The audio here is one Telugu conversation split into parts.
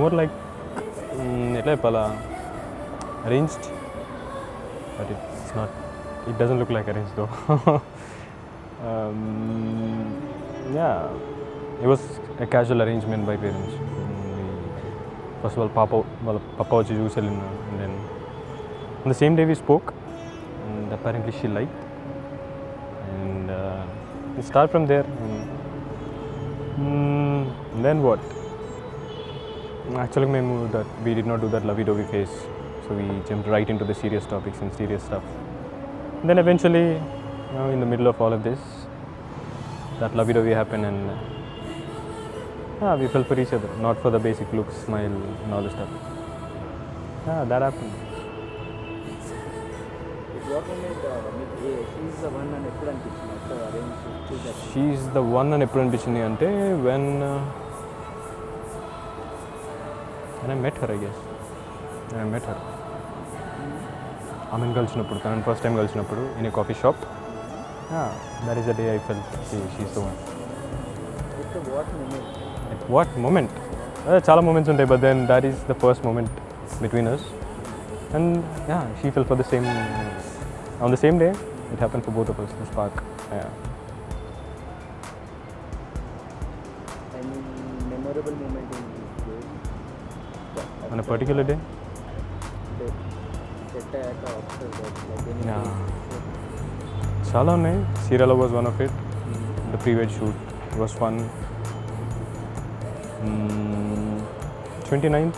మోర్ లైక్ ఎట్లా చెప్పాలా arranged but it's not it doesn't look like arrange though yeah it was a casual arrangement by parents first వాళ్ళ పప్ప వచ్చి చూసి వెళ్ళిన and then on the same day we spoke and apparently she liked and we start from there and then what actually we did not do that lovey-dovey phase, so we jumped right into the serious topics and serious stuff. And then eventually in the middle of all of this that lovey-dovey happened and we fell for each other, not for the basic looks, smile and all the stuff. That happened. What moment she's the one and ఎప్పుడు అనిపించింది after arrange చూసాక? She's the one అని ఎప్పుడు అనిపించింది అంటే when I met her, I guess. I met her. ఆమెను కలిసినప్పుడు, తనని ఫస్ట్ టైం కలిసినప్పుడు in a coffee shop. That is the day I felt she's the one. At what moment? చాలా moments ఉంటాయి, but then that is the first moment between us. And yeah, she fell for the same, on the same day, it happened for both of us, the spark. Any memorable moment in this day? On a particular day? Set అయ్యాక after that, like any చాలా ఉన్నాయి. Sierra was one of it. The pre-wed shoot was fun. 29th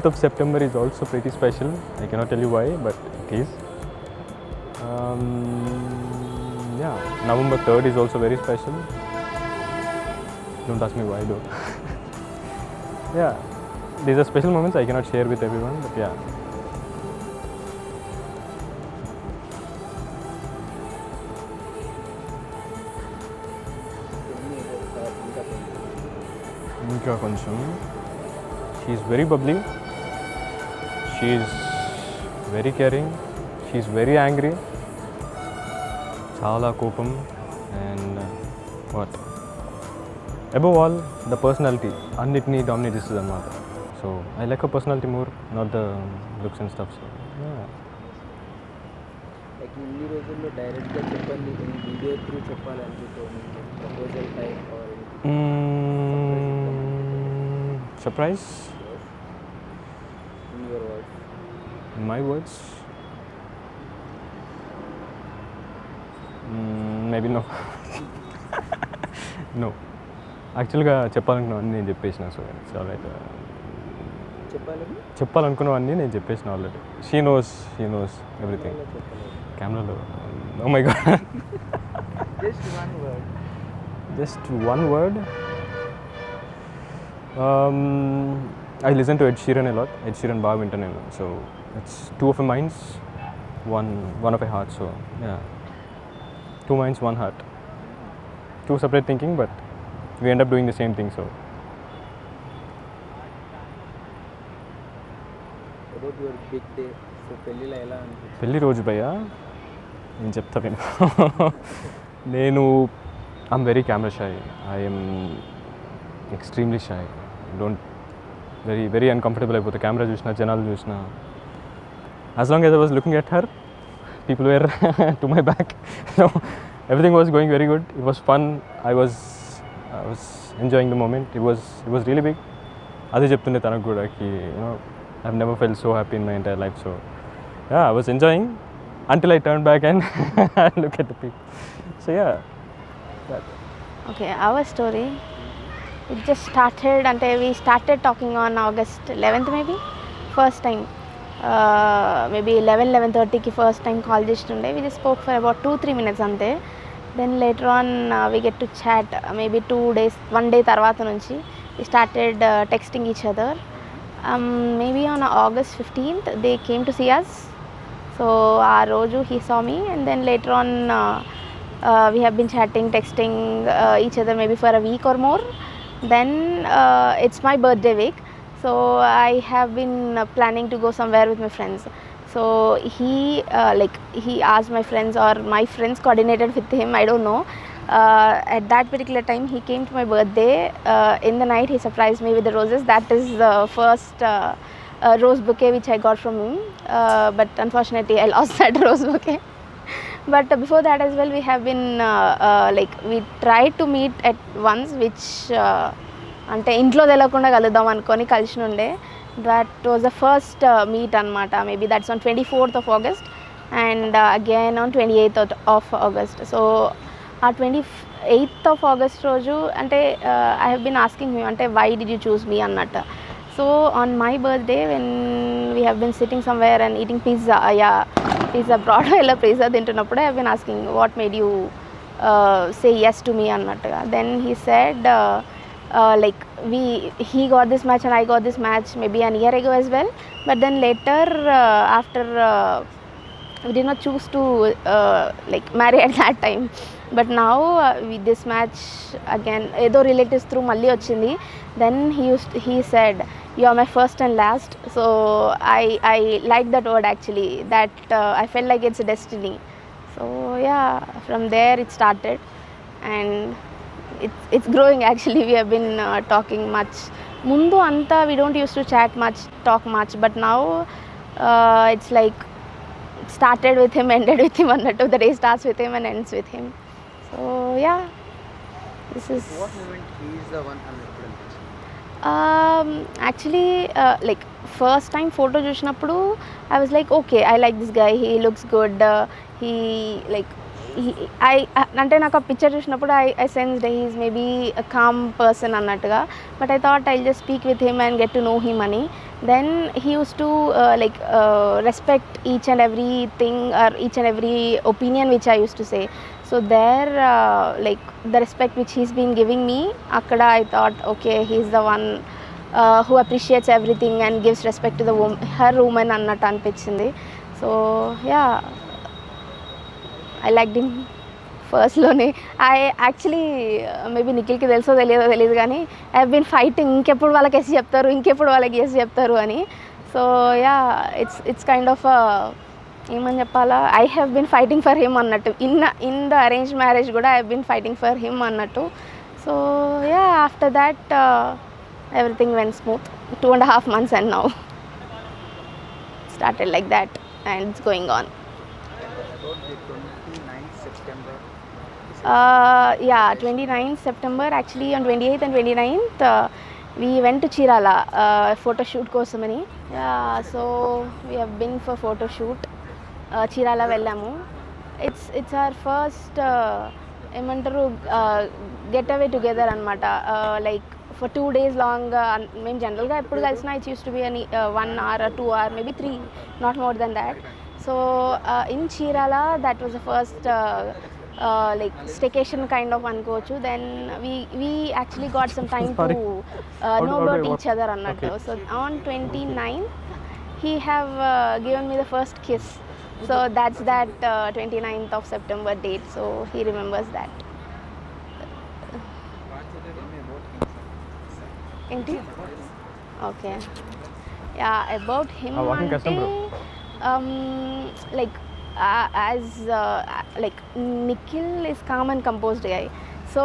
of September is also pretty special. I cannot tell you why, but it is. November 3rd is also very special. Don't ask me why though. These are special moments I cannot share with everyone, but yeah. ఇంకా కొంచెం she's very bubbly, she's very caring, she's very angry, చాలా కోపం and what above all the personality అన్నిటినీ డామినేట్ చేస్తుంది అన్నమాట. So I like a personality more, not the looks and stuff. So like ఇన్ని రోజుల్లో డైరెక్ట్గా చెప్పండి, వీడియో త్రూ చెప్పాలనుకుంటుంది, proposal type or surprise? in your words? In my words? Maybe no. No. యాక్చువల్గా చెప్పాలనుకున్నవన్నీ నేను చెప్పేసిన. So it's alright. చెప్పాలనుకున్నవన్నీ నేను చెప్పేసిన ఆల్రెడీ. She knows everything. కెమెరాలో oh my God. Just one word. I listen to Ed Sheeran a lot. Ed Sheeran బాగా వింటాను నేను. So it's two of my minds, one of my heart. So yeah, two minds, one heart. Two separate thinking, but we end up doing the same thing. So about your big day, so పెళ్ళిలో ఎలా అనిపించింది? పెళ్ళి రోజు భయ్యా నేను చెప్తా విను. నేను I'm very camera shy. I'm extremely shy. Don't very uncomfortable అయిపోతే కెమెరా చూసినా, జనాలు చూసినా. As long as I was looking at her, people were to my back. So everything was going very good. It was fun. I was enjoying the moment. It was really big. అదే చెప్తుండే తనకు కూడా, కి you know I have never felt so happy in my entire life. So I was enjoying until I turned back and look at the people. So yeah, that. Okay, our story, it just started, we started talking on August 11th maybe, first time. Maybe 11:30 ki first time call chestunde. We just spoke for about 2-3 minutes ante. Then later on we get to chat, maybe 2 days, 1 day tarvata nunchi we started texting each other. Maybe on August 15th they came to see us. So aa roju he saw me, and then later on we have been chatting, texting each other maybe for a week or more. Then it's my birthday week, so I have been planning to go somewhere with my friends. So he asked my friends, or my friends coordinated with him, I don't know. At that particular time, he came to my birthday. In the night, he surprised me with the roses. That is the first rose bouquet which I got from him. But unfortunately, I lost that rose bouquet. But before that as well, we have been like we tried to meet at once, which అంటే ఇంట్లో తెలియకుండా కలుద్దాం అనుకొని కలిసి ఉండే. That was the first meet అనమాట. Maybe that's on 24th of August and again on 28th of August. So ఆ 28th of August రోజు అంటే I have been asking me అంటే why did you choose me అన్నట్టు. So on my birthday when we have been sitting somewhere and eating pizza, pizza బ్రాడ్వేలో పిజ్జా తింటున్నప్పుడు I have been asking what made you say yes to me అన్నట్టుగా. Then he said like he got this match and I got this match maybe an year ago as well, but then later after we did not choose to like marry at that time, but now this match again edo relatives through malli ochindi. Then he said you are my first and last. So I like that word actually, that I felt like it's a destiny. So yeah, from there it started and it's growing actually. We have been talking much. Mundu anta we don't used to chat much, talk much, but now it's like started with him, ended with him annattu. The day starts with him and ends with him. So yeah, this is what moment he is the one అన్నప్పుడు actually like first time photo చూసినప్పుడు I was like okay, I like this guy, he looks good, he like అంటే నాకు ఆ పిక్చర్ చూసినప్పుడు I sensed he is maybe a calm person అన్నట్టుగా. But I thought I just speak with him and get to know him అని. Then he use to like respect each and every thing or each and every opinion which I use to say. So there like the respect which he's been giving me, అక్కడ I thought okay he's the one who appreciates everything and gives respect to the her woman అన్నట్టు అనిపించింది. So yeah, I liked him ఫస్ట్లోనే. ఐ యాక్చువల్లీ మేబీ నిఖిల్కి తెలుసో తెలియదు కానీ ఐ హ్యావ్ బీన్ ఫైటింగ్ ఇంకెప్పుడు వాళ్ళకి ఎస్ చెప్తారు, ఇంకెప్పుడు వాళ్ళకి ఎస్ చెప్తారు అని. So yeah, it's kind of ఏమని చెప్పాలా, I have been fighting for him అన్నట్టు. ఇన్ ద అరేంజ్ మ్యారేజ్ కూడా I have been fighting for him అన్నట్టు. So yeah, after that everything went smooth. 2.5 months and now started like that and it's going on. About the 29th September. Yeah, 29th September actually. On 28th and 29th we went to Chirala photo shoot kosamani. Yeah, so we have been for photo shoot. Chirala vellamu. It's our first emantaru get away together anamata. Like for 2 days long. మేము జనరల్గా ఎప్పుడు కలిసినా ఇట్స్ యూస్ టు బి అని 1 hour or 2 hour, maybe 3, not more than that. So in Chirala that was the first like staycation kind of అనుకోవచ్చు. Then we actually got some time to know about each other అన్నట్టు. So on 29th he have given me the first kiss. So that's that 29th of September date. So he remembers that. ఏంటి? ఓకే, యా, అబౌట్ హిమ్ అంటే like as like Nikhil is calm and composed guy. So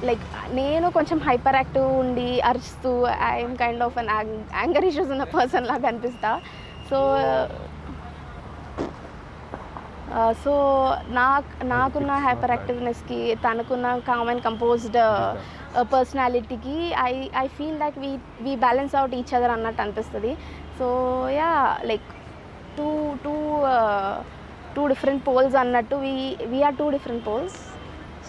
like నేను కొంచెం హైపర్ యాక్టివ్ ఉండి అరుస్తూ I'm kind of an anger issues ఉన్న పర్సన్ లాగా అనిపిస్తా. సో నాకున్న హైపర్ యాక్టివ్నెస్కి తనకున్న కామ్ అండ్ కంపోజ్డ్ పర్సనాలిటీకి I feel like we balance out each other అన్నట్టు అనిపిస్తుంది. So yeah, like two different poles అన్నట్టు we are 2 different poles.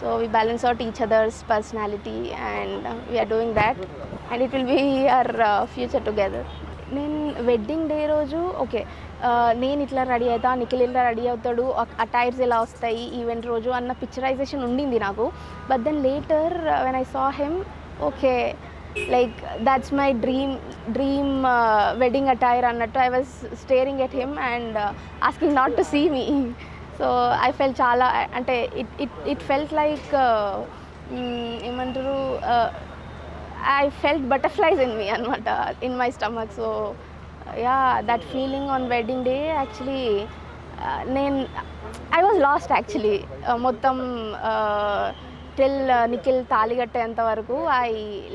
So we balance out each others personality and we are doing that and it will be our future together. నేను వెడ్డింగ్ డే రోజు ఓకే నేను ఇట్లా రెడీ అవుతా, నిఖిల్ ఇట్లా రెడీ అవుతాడు, అటైర్స్ ఎలా వస్తాయి ఈవెంట్ రోజు అన్న పిక్చరైజేషన్ ఉండింది నాకు. But then later when I saw him, okay like that's my dream wedding attire అన్నట్టు. I was staring at him and asking not to see me. So I felt చాలా అంటే ఇట్ ఫెల్ట్ లైక్ ఏమంటారు, I felt butterflies in me anamata, in my stomach. So yeah, that feeling on wedding day actually నేను ఐ వాజ్ లాస్ట్ యాక్చువల్లీ మొత్తం టిల్ నిఖిల్ తాళి కట్టేంత వరకు I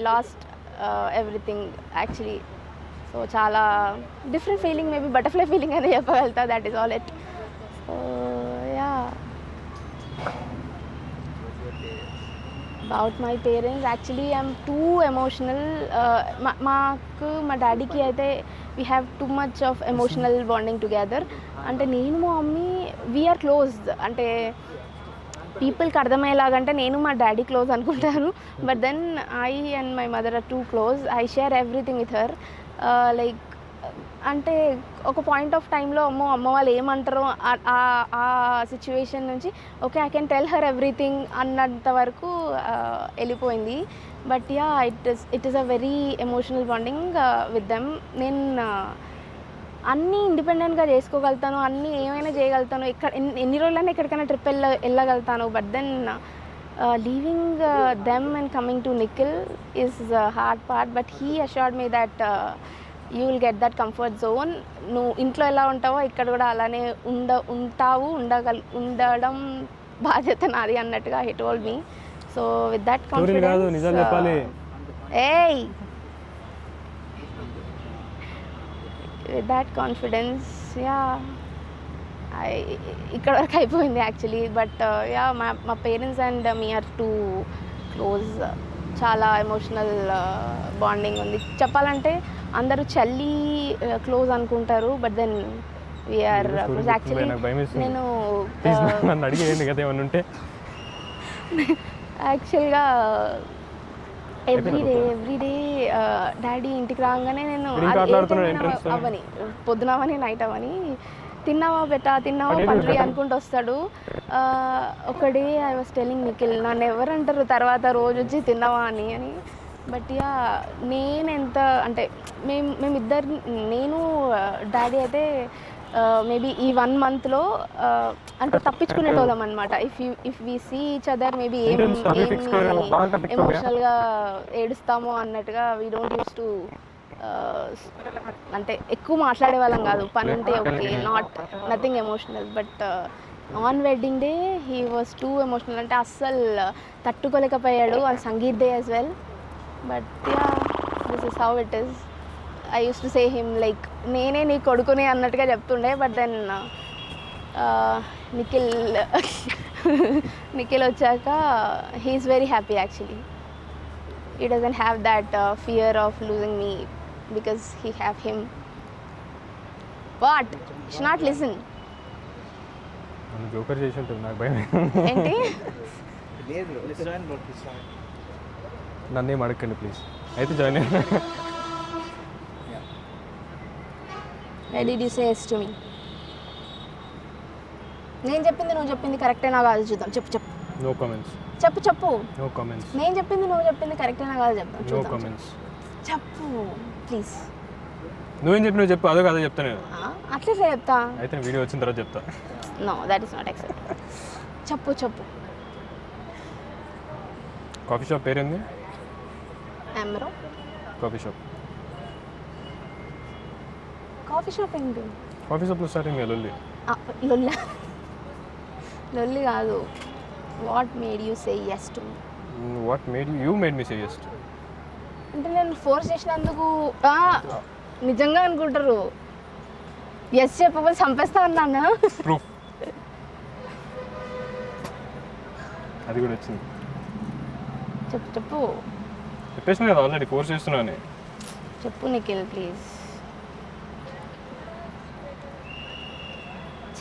lost everything actually. So చాలా different feeling, maybe butterfly feeling అనేది చెప్పగలుగుతా. That is all it. So yeah, about my parents actually I'm too emotional. మాకు మా డాడీకి అయితే we have too much of emotional bonding together. అంటే నేను మా మమ్మీ వీఆర్ క్లోజ్, అంటే పీపుల్కి అర్థమయ్యేలాగంటే నేను మా డాడీ క్లోజ్ అనుకుంటారు, but then I and my mother are too close. I share everything with her. Like అంటే ఒక పాయింట్ ఆఫ్ టైంలో అమ్మ వాళ్ళు ఏమంటారో ఆ సిచ్యువేషన్ నుంచి okay I can tell her everything అన్నంత వరకు వెళ్ళిపోయింది. But yeah, it is a very emotional bonding with them. నేను అన్నీ ఇండిపెండెంట్గా చేసుకోగలుగుతాను, అన్నీ ఏమైనా చేయగలుగుతాను, ఎన్ని రోజులైనా ఎక్కడికైనా ట్రిప్ వెళ్ళగలుగుతాను. But then leaving them and coming to Nikhil is hard part. But he assured me that you will get that comfort zone. నువ్వు ఇంట్లో ఎలా ఉంటావో ఇక్కడ కూడా అలానే ఉండడం బాధ్యత నాది అన్నట్టుగా he told me. So with that confidence, with that confidence, yeah, ఇక్కడ వరకు అయిపోయింది యాక్చువల్లీ. బట్ యా, మా parents and me are too close. చాలా ఎమోషనల్ బాండింగ్ ఉంది. చెప్పాలంటే అందరూ చెల్లి క్లోజ్ అనుకుంటారు, బట్ దెన్ వీఆర్ యాక్చువల్లీ. నేను యాక్చువల్గా ఎవ్రీడే డాడీ ఇంటికి రాగానే నేను అవని పొద్దున అవని నైట్ అవని తిన్నావా బెటా తిన్నావా పండ్రి అనుకుంటూ వస్తాడు. ఒక day I was telling Nikhil, నన్ను ఎవరు అంటారు తర్వాత రోజు వచ్చి తిన్నావా అని. బట్ యా, నేనెంత అంటే మేమిద్దరు, నేను డాడీ అయితే మేబీ ఈ 1 monthలో అంటే తప్పించుకునేటోళ్ళం అనమాట. If we see each other maybe ఏమి ఎమోషనల్గా ఏడుస్తామో అన్నట్టుగా వీ డోంట్ యూస్ టు అంటే ఎక్కువ మాట్లాడే వాళ్ళం కాదు. పని ఉంటే okay, nothing emotional. But on wedding day he was too emotional. అంటే అస్సలు తట్టుకోలేకపోయాడు. And Sangeet day as well. But yeah, this is how it is. I use to say him like నేనే నీ కొడుకుని అన్నట్టుగా చెప్తుండే. బట్ దెన్ నిఖిల్ వచ్చాక he is very happy actually. He doesn't have that fear of losing me because he have him. What should not listen. Joker చేసి ఉంటుంది, నాకు భయం. ఏంటి? నన్ను ఏం అడగండి ప్లీజ్. అయితే జాయిన్ అయ్యా. Why did you say yes to me? నేను చెప్పింది నువ్వు చెప్పింది కరెక్టేనా కాదు చూద్దాం. చెప్పు. No comments. చెప్పు. No comments. నేను చెప్పింది నువ్వు చెప్పింది కరెక్టేనా కాదు చెప్తాం. No comments. చెప్పు ప్లీజ్. నువ్వేం చెప్పి నువ్వు చెప్పు, అదో కాదో చెప్తా నేను. అట్లా చెప్తా. అయితే వీడియో వచ్చిన తర్వాత చెప్తా. No, that is not acceptable. చెప్పు. కాఫీ షాప్ పేరేంది? అమ్రో కాఫీ షాప్. కాఫీ షాప్ ఏంటి? కాఫీ షాప్లో స్టార్టింగ్ లొల్లి. లొల్లి కాదు. What made you say yes to me? What made you made me say yes to? అంటే నేను ఫోర్స్ చేసినందుకు నిజంగా అనుకుంటారు. ఎస్ చెప్పబోతే చంపేస్తా ఉన్నాను. ప్రూఫ్ అది కూడా వచ్చింది. చెప్పు. చెప్పేసిన కదా ఆల్రెడీ, ఫోర్స్ చేస్తున్నాను. చెప్పు నిఖిల్ ప్లీజ్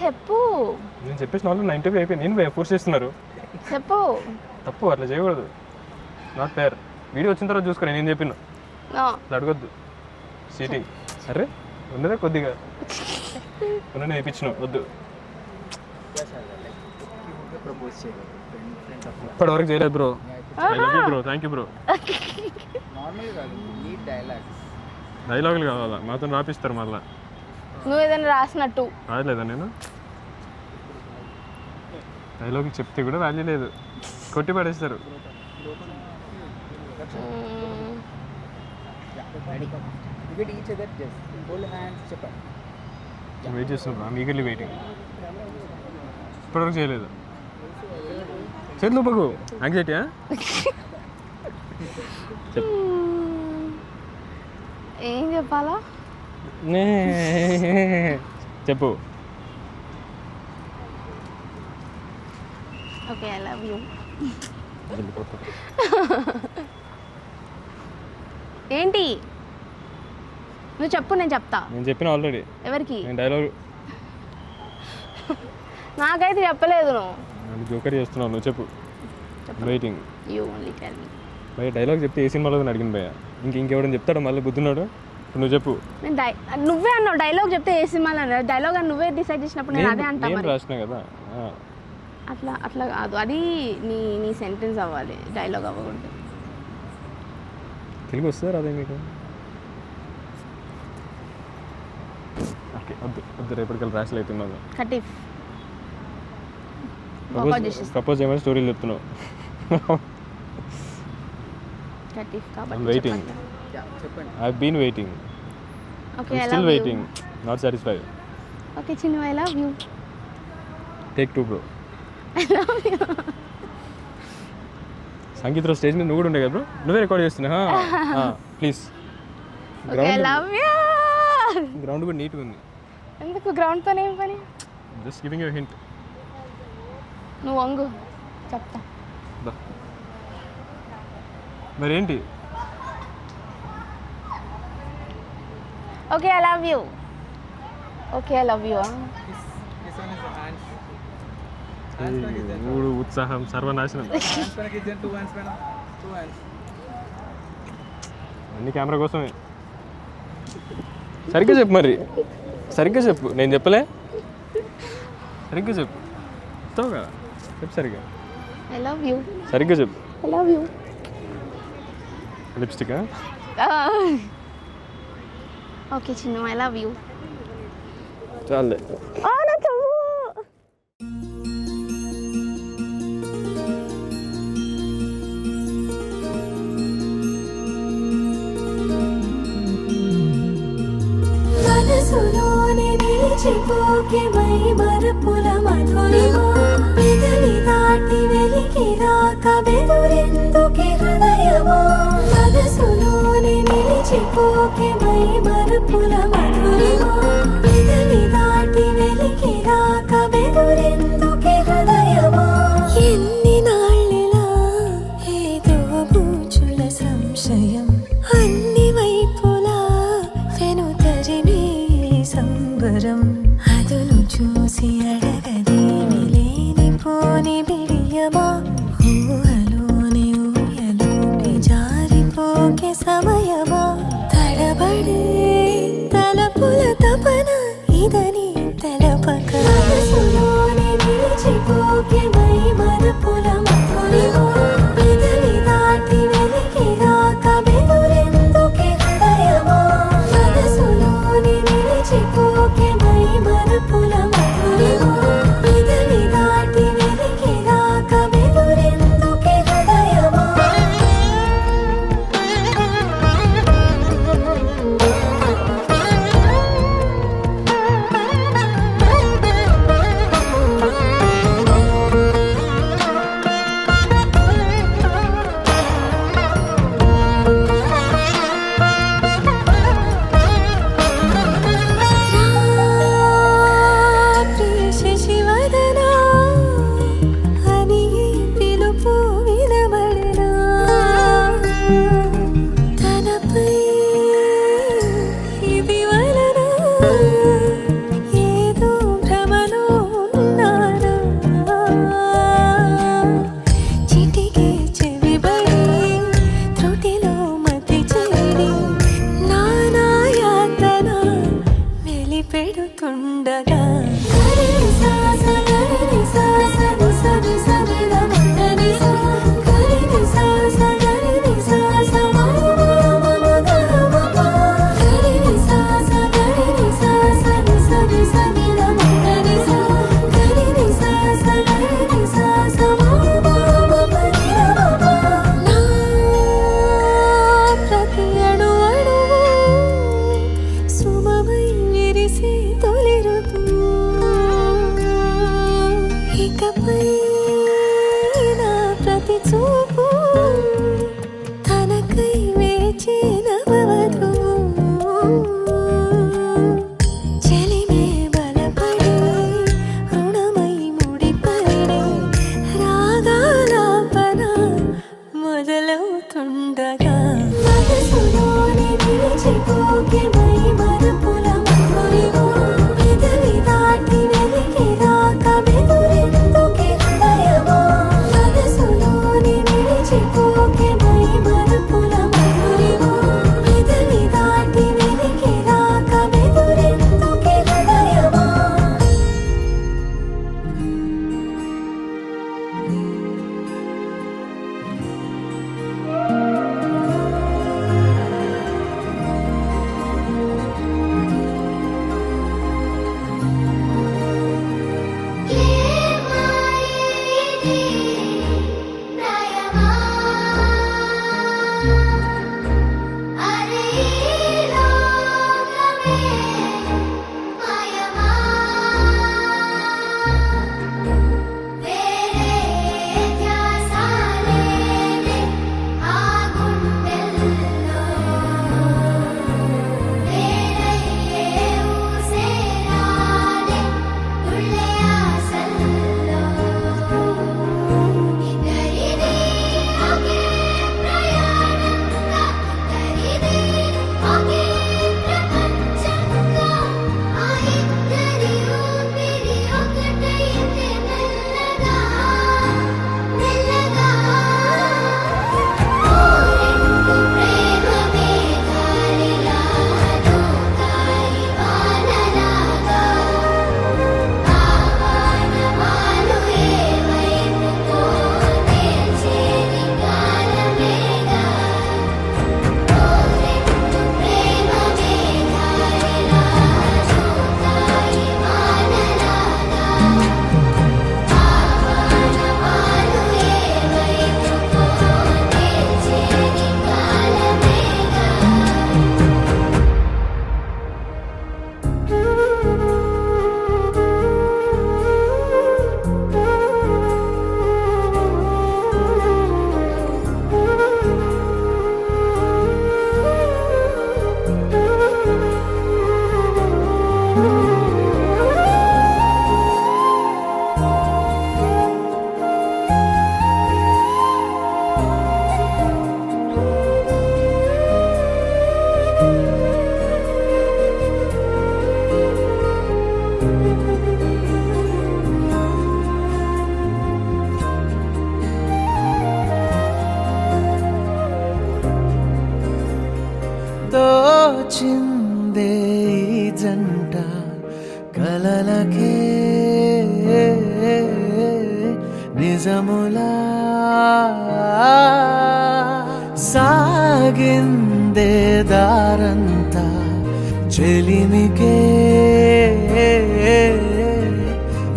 చెప్పు. నేను చెప్పేసిన వాళ్ళు 90 అయిపోయింది. నేను ఫోర్స్ చేస్తున్నారు. చెప్పు. తప్పు, అట్లా చేయకూడదు. Not fair. వీడియో వచ్చిన తర్వాత చూసుకో. నేను చెప్పిన అట్లా అడగొద్దు. సీటింగ్ అరే ఉన్నదే కొద్దిగా ఉన్న వేయించిన వద్దు. ఇప్పటివరకు చేయలేదు బ్రో. Thank you bro. డైలాగులు కావాలా? మాతో రాపిస్తారు మళ్ళా. నువ్వు ఏదైనా రాసినట్టు రాయలేదా? నేను డైలాగ్ చెప్తే కూడా వాల్యూ లేదు, కొట్టి పడేస్తారు. వెయిట్ చేస్తున్నా, ఈగర్లీ వెయిటింగ్. ఇప్పటివరకు చేయలేదు. చేతులు పక్కు యాంగ్జైటీయా? ఏం చెప్పాలా? చెప్పు. Okay, I love you. ఏంటి నువ్వు చెప్పు, నేను చెప్తా. నేను చెప్పిన ఆల్రెడీ. ఎవరికి? నేను డైలాగ్ నాకైతే చెప్పలేదు. నువ్వు జోకర్ చేస్తున్నావు. నువ్వు చెప్పు. Waiting. You only tell me. భయ డైలాగ్ చెప్తే ఏ సినిమాలో అడిగిన భయ ఇంకెవడని చెప్తాడు మళ్ళీ బుద్ధున్నాడు. నువ్వు చెప్పు. నేను నువ్వే అన్నావు డైలాగ్ చెప్తే ఏ సినిమాలో అన్నావు. డైలాగ్ అని నువ్వే డిసైడ్ చేసినప్పుడు నేను అదే అంటాను. నేను రాసిన కదా. అట్లా అట్లా కాదు, అది నీ సెంటెన్స్ అవ్వాలి, డైలాగ్ అవ్వకూడదు. తెలుగు వస్తుందా అదే మీకు? ఓకే, వద్దు వద్దు, రేపటికల్లా రాశులు అవుతున్నావు. కటీఫ్ ప్రపోజ్ చేయమని స్టోరీలు చెప్తున్నావు. కటీఫ్ I'm కాబట్టి waiting. చెప్పండి. I've been waiting. Okay, I'm I still love you. waiting. Not satisfied. Okay Chinnu, I love you. Take 2 bro. I love you. Sangeet stage మీద నువ్వు కూడా ఉండే కదా బ్రో, నువ్వే రికార్డ్ చేస్తున్నా. Please. Okay, I love you. Ground కూడా నీట్గా ఉంది. ఎందుకు గ్రౌండ్తో ఏం పని? Just giving you hint. నువ్వు వంగు, చెప్తా. మరేంటి? Okay, I love you. Okay, I love you. This one is the hands. ఊడు ఉత్సాహం సర్వనాశనం. Hands పైన కిచెన్ 2 hands పైన 2 hands. అన్ని కెమెరా కోసమే. సరిగ్గా చెప్పు మరి, సరిగ్గా చెప్పు. నేను చెప్పలే, సరిగ్గా చెప్పు. చెప్తావు కదా, చెప్పు సరిగ్గా. I love you. సరిగ్గా చెప్పు. I love you. Lipstick. Okay Chinnu, I love you. చాలే. నా చెవు. మనసులోని నిలిచిపోకే మై మరపుల మధురిమా పెదవి దాటి వెలికి రాక బెదురెందుకే హృదయమా మనసులోని నిలిచిపోకే మై మరపుల మధురిమా పెదవి దాటి వెలికి రాక బెదురెందుకే హృదయమా ఎన్ని నాళ్ళిలా ఏదో బూచుల సంశయం అన్ని వైపులా వెనుతరినే సంబరం అదును చూసి అడగదేమి లేనిపోని బిడియమా ఊహలోని ఊయలోకి జారిపోకే సమయమా తడబడే తలపుల తపన ఇదని తెలపక మనసులోని నిలిచిపోకే మై మరపుల మధురిమా పెదవి దాటి వెలికి రాక బెదురెందుకే హృదయమా మనసులోని నిలిచిపోకే మై మరపుల మధురిమా పెదవి దాటి వెలికి రాక బెదురెందుకే హృదయమా శశివదనా అని పిలుపు వినబడనా తనపై ఇది వలన ఏదో భ్రమలో ఉన్నానా చిటికే చెవిబడి త్రుటిలో మతి చెడి నానా యాతన వెలిపెడుతుండగా ప్రతి అణు అణువు సుమమై విరిసే తొలి తోచిందే ఈ జంట కలలకే నిజములా సాగిందే దారంతా చెలిమికే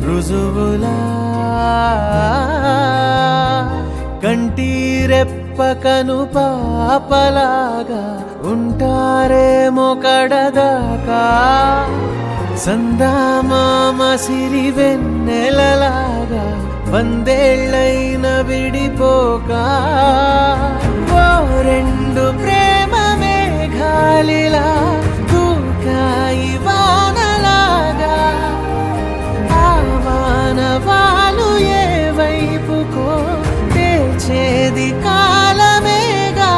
రుజువులా కంటిరెప్పకను పాపలాగా ఉంటారేమో కడదాకా సందామామ సిరి వెన్నెలలాగా వందేళ్ళైన విడిపోక ఓ రెండు ప్రేమ మేఘాలిలా దూకాయి వానలాగా ఆ వానవాలు ఏ వైపుకో తెచేది కాలమేగా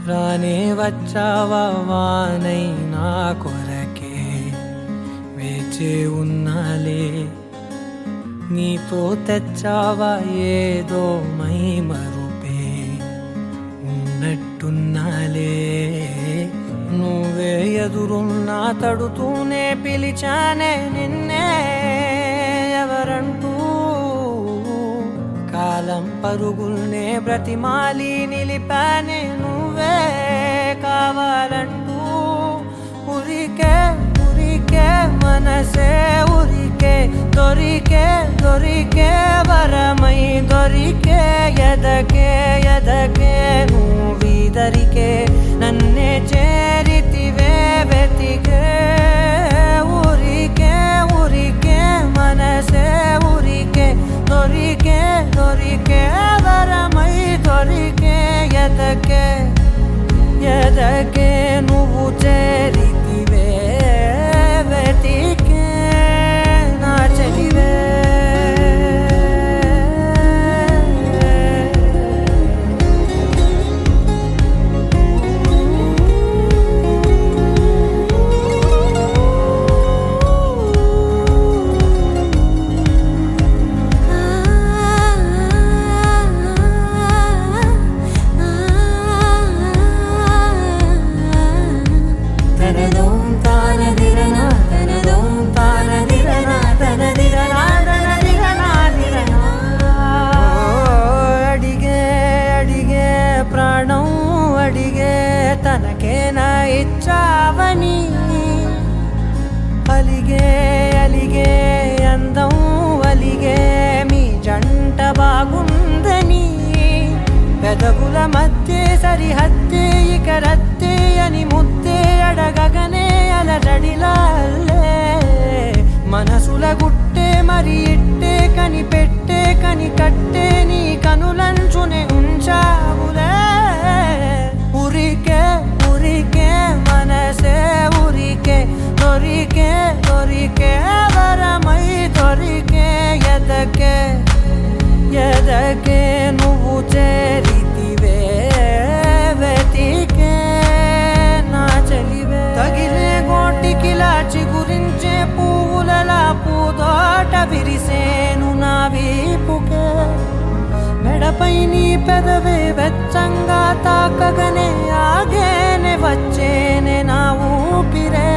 రానే వచ్చావా వానై నా కొరకే వేచే ఉన్నాలే నీతో తెచ్చావా ఏదో మై మరుపే ఉన్నట్టున్నాలే నువ్వే ఎదురున్నా తడుతూనే పిలిచానే నిన్నే ఎవరంటూ కాలం పరుగుల్నే బ్రతిమాలి నిలిపానే నువ్వే కావాలంటూ ఉరికే ఉరికే మనసే ఉరికే దొరికే దొరికే వరమై దొరికే ఎదకే ఎదకే నువ్వీదరికే నన్నే చేరితివే వెతికే ఉరికే ఉరికే మనసే ఉరికే దొరికే దొరికే వరమై దొరికే ఎదకే ఎదకే నువ్వు చేరితివే వెతికే నా చెలివే తనకేనా ఇచ్చావని అలిగే అలిగే అందం అలిగే మీ జంట బాగుందని పెదవుల మధ్య సరిహద్దే ఇక రద్దే అని ముద్దే అడగగనే అలజడిలాల్లే మనసుల గుట్టే మరి ఇట్టే కని పెట్టే కని కట్టే నీ మృదువై నీ పెదవే వెచ్చంగా తాకగనే ఆగేనే వచ్చేనే నా ఊపిరే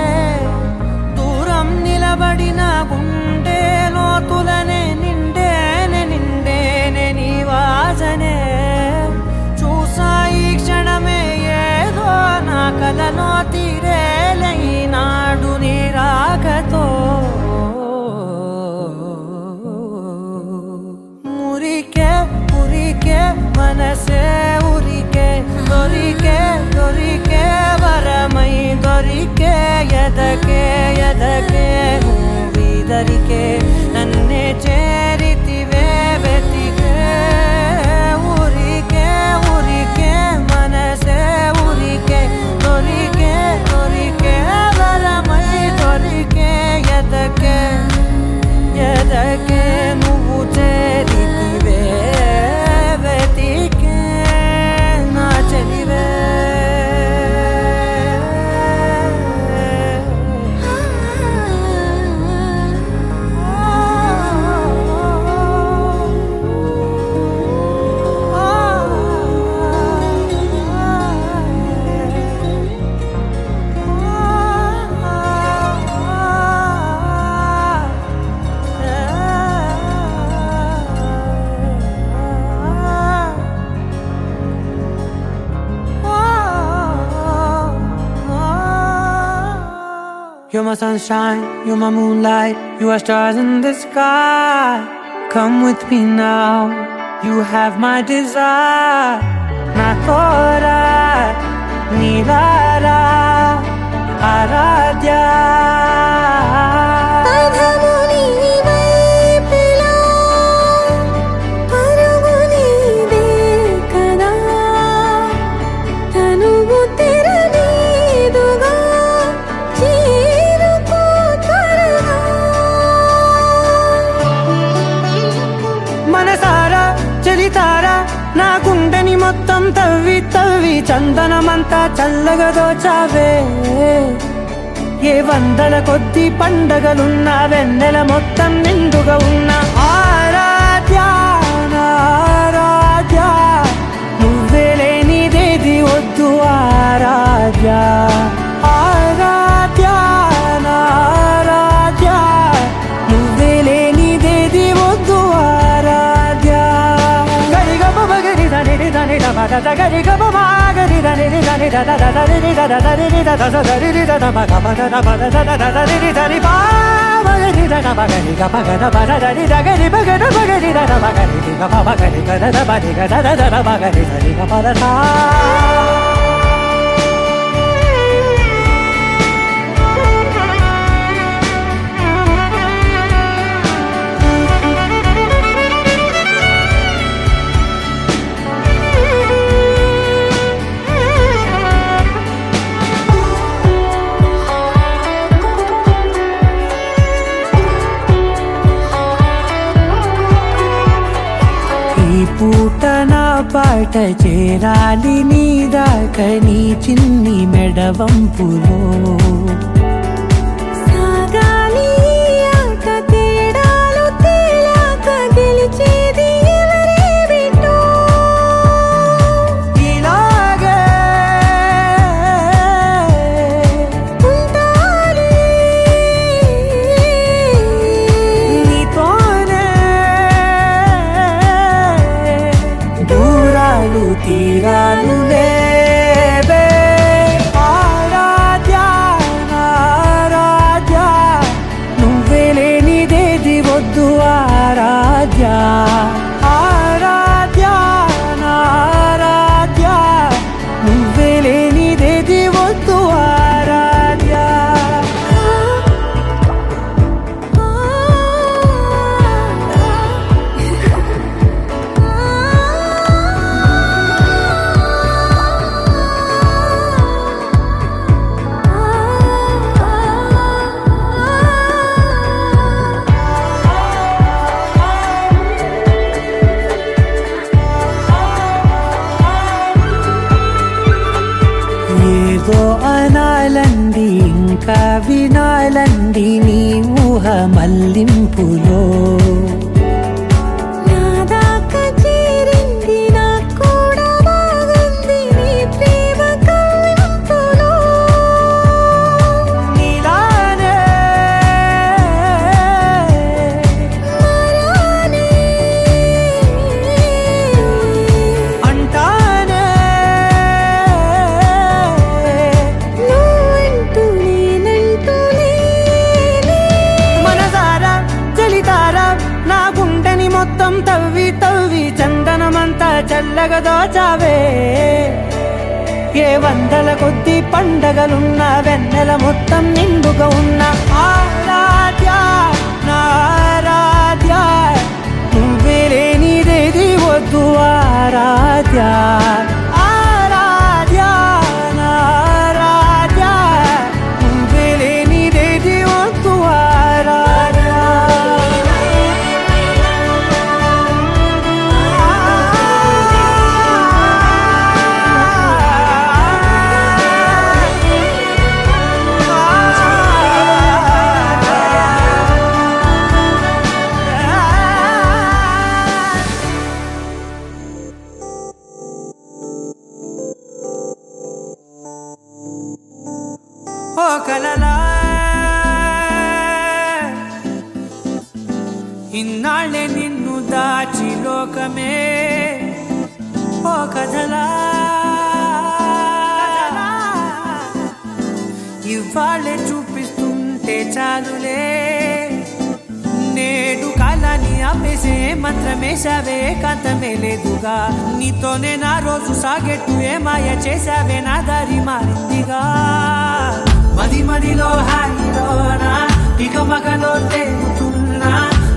దూరం నిలబడిన గుండె లోతులనే నిండేనే నిండేనే నీ వాసనే చూసా ఈ క్షణమే ఏదో నా కలలో తీరేలే ఈనాడు నీ రాకతో మురికే మురికే మనసే ఉరికే దొరికే దొరికే వరమై దొరికే ఎదకే ఎదకే నువ్విదరికే నన్నే చేరితివే వెతికే ఉరికే ఉరికే మనసే ఉరికే దొరికే దొరికే వరమై దొరికే ఎదకే ఎదకే నువ్వు చేరితివే వెతికే నా చెలివే You're my sunshine, you're my moonlight, you are stars in the sky. Come with me now, you have my desire. Na tora, nilara, aradhya. పదము నీ వైపులా పరుగు నీదే కదా తనువు తెరనీదుగా చేరుకో త్వరగా మనసారా చలితారా నా గుండెని మొత్తం తవ్వి తవ్వి చందనమంతా చల్లగా దోచావే ఏ వందల కొద్ది పండగలున్నా వెన్నెల మొత్తం నిండుగా ఉన్న ఆరాధ్య నా ఆరాధ్య నువ్వే లేనిదేది వద్దు ఆరాధ్య ఆరాధ్య నా ఆరాధ్య నువ్వే లేనిదేది వద్దు ఆరాధ్య గరిగమ బగరి దని దని దమద గరి గమ మాగరి దని దని దద దని దద దని దద దని దద మగ మగ దద దద దని దని బాగరి దద మగరి గమ గద బద దని దగరి బగద బగరి దద మగరి గమ మగరి గద బది గద దద మగరి దని గమ దద ఈ పూట నా పాట చేరాలి నీ దాకా నీ చిన్ని మెడవంపులో సాగాలి ఆట తేడాలు తేలాక గెలిచేది ఎవరే బిడ్డో ఇలాగే ఉంటాలి నీతోనే దూరాలు తీరాలు లేవే ఆరాధ్య నా ఆరాధ్య నువ్వే లేనిదేది వద్దు ఆరాధ్య ఆరాధ్య నా ఆరాధ్య నువ్వే లేనిదేది వద్దు ఆరాధ్య ఏదో అనాలంది ఇంకా వినాలంది నీ ఊహ మల్లింపులో నా దాకా చేరింది చల్లగా దోచావే ఏ వందల కొద్ది పండగలున్న వెన్నెల మొత్తం నిండుగా ఉన్న ఆరాధ్య నా ఆరాధ్య నువ్వే లేనిదేది వద్దు ఆరాధ్య ఆరాధ్య నా ఆరాధ్య నువ్వే లేనిదేది వద్దు ఆరాధ్య ఓ కలలా ఇన్నాళ్ళే నిన్ను దాచి లోకమే ఓ కథలా ఇవాళ్ళే చూపిస్తుంటే చాలులే నేడు కాలాన్ని ఆపేసే మంత్రమేశావే కాంతమే లేదుగా నీతోనే నా రోజు సాగెట్టు ఏ మాయ చేశావే నా దారి మారిందిగా మది మదిలో హాయిలోనా ఇక మగలో తేలుతున్నా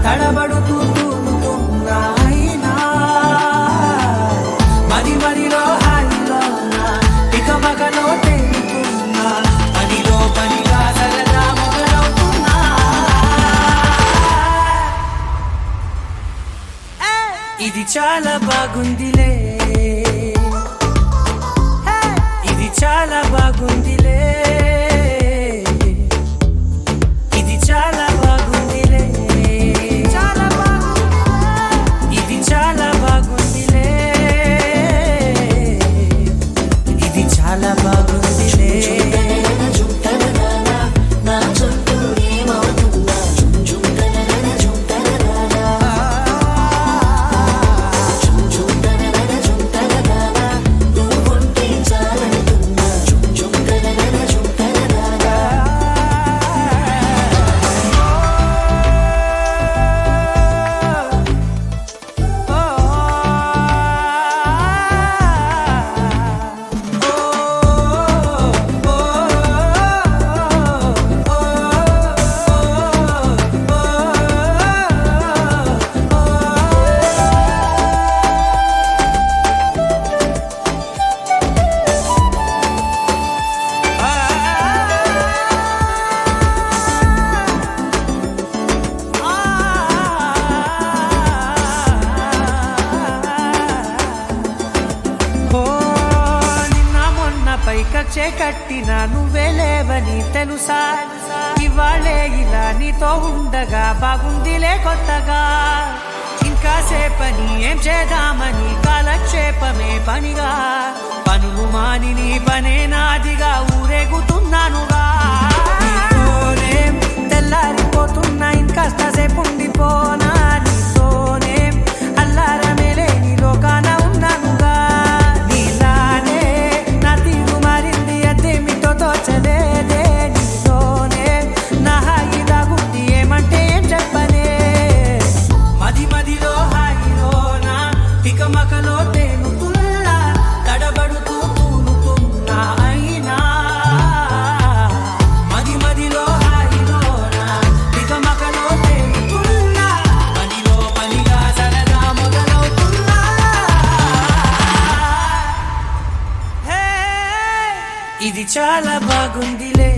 తడబడుతూ తూలుతున్నా అయినా మది మదిలో హాయిలోనా ఇక మగలో తేలుతున్నా పనిలో పనిగా సరదా మొదలవుతున్నా ఇది చాలా బాగుందిలే ఇది చాలా బాగుందిలే ఇది చాలా బాగుందిలే చాలా బాగుంది ఇది చాలా బాగుందిలే ఇది చాలా బాగుందిలే పైకచ్చే కట్టిన నువ్వే లేవని తెలుసా ఇవాళే ఇలా నీతో ఉండగా బాగుందిలే కొత్తగా ఇంకా సేపని ఏం చేద్దామని కాలక్షేపమే పనిగా పనులు మాని నీ పనే నాదిగా ఊరేగుతున్నానుగా నీతోనే తెల్లారిపోతున్నా ఇంకాస్త సేపు ఉండిపోనా నీతోనే అల్లారమే లేని లోకాన ఉన్నానుగా నీలానే నా తీరు మారింది అదేమిటో తోచలేదే నీతోనే నా హాయి దాగుంది ఏమంటే ఏం చెప్పనే మది మదిలో హాయిలోనా తికమకలో తేలుతున్నా తడబడుతూ తూలుతున్నా అయినా మది మదిలో హాయిలోనా తికమకలో తేలుతున్నా పనిలో పనిగా సరదా మొదలవుతున్నా హే ఇది చాలా బాగుందిలే